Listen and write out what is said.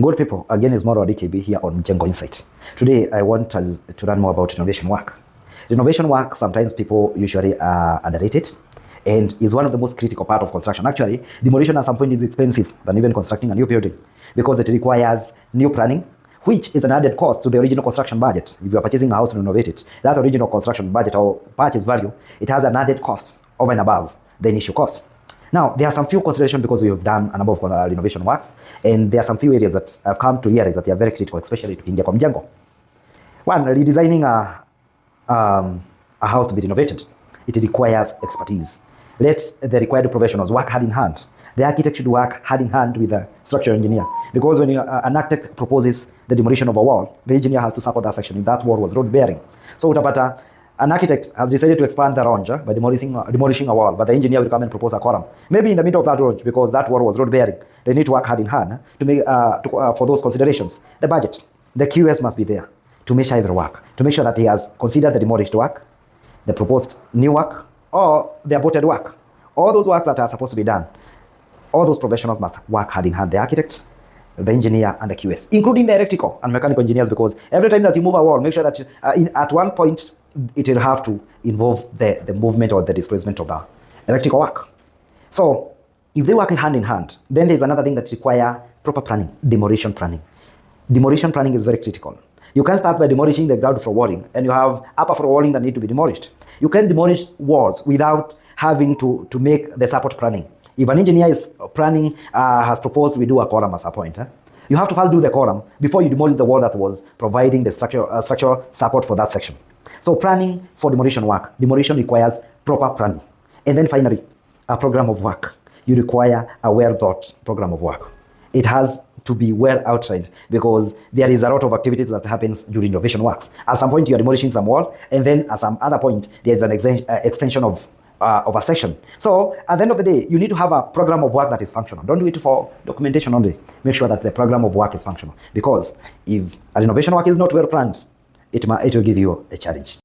Good people, again is Moro DKB here on Jengo Insight. Today I want us to learn more about renovation work. Renovation work, sometimes people usually underrate it, and is one of the most critical part of construction. Actually, demolition at some point is expensive than even constructing a new building because it requires new planning, which is an added cost to the original construction budget. If you are purchasing a house to renovate it, that original construction budget or purchase value, it has an added cost over and above the initial cost. Now, there are some few considerations because we have done a number of renovation works, and there are some few areas that I've come to realize that they are very critical, especially to India Mjengo. One, redesigning a house to be renovated, it requires expertise. Let the required professionals work hand in hand. The architect should work hand in hand with the structural engineer, because when an architect proposes the demolition of a wall, the engineer has to support that section if that wall was road bearing. So utapata an architect has decided to expand the lounge by demolishing a wall, but the engineer will come and propose a column. Maybe in the middle of that lounge, because that wall was road bearing, they need to work hand in hand to make for those considerations. The budget, the QS must be there to measure every work, to make sure that he has considered the demolished work, the proposed new work, or the aborted work. All those works that are supposed to be done, all those professionals must work hand in hand, the architect, the engineer, and the QS, including the electrical and mechanical engineers, because every time that you move a wall, make sure that at one point it will have to involve the movement or the displacement of the electrical work. So if they work hand in hand, then there's another thing that requires proper planning, demolition planning. Demolition planning is very critical. You can start by demolishing the ground floor walling, and you have upper floor walling that need to be demolished. You can demolish walls without having to make the support planning. If an engineer is planning, has proposed we do a column as a point, you have to first do the column before you demolish the wall that was providing the structural support for that section. So planning for demolition work. Demolition requires proper planning. And then finally, a program of work. You require a well-thought program of work. It has to be well outlined, because there is a lot of activities that happens during renovation works. At some point, you are demolishing some wall, and then at some other point, there is an extension of a section. So at the end of the day, you need to have a program of work that is functional. Don't do it for documentation only. Make sure that the program of work is functional, because if a renovation work is not well planned, it will give you a challenge.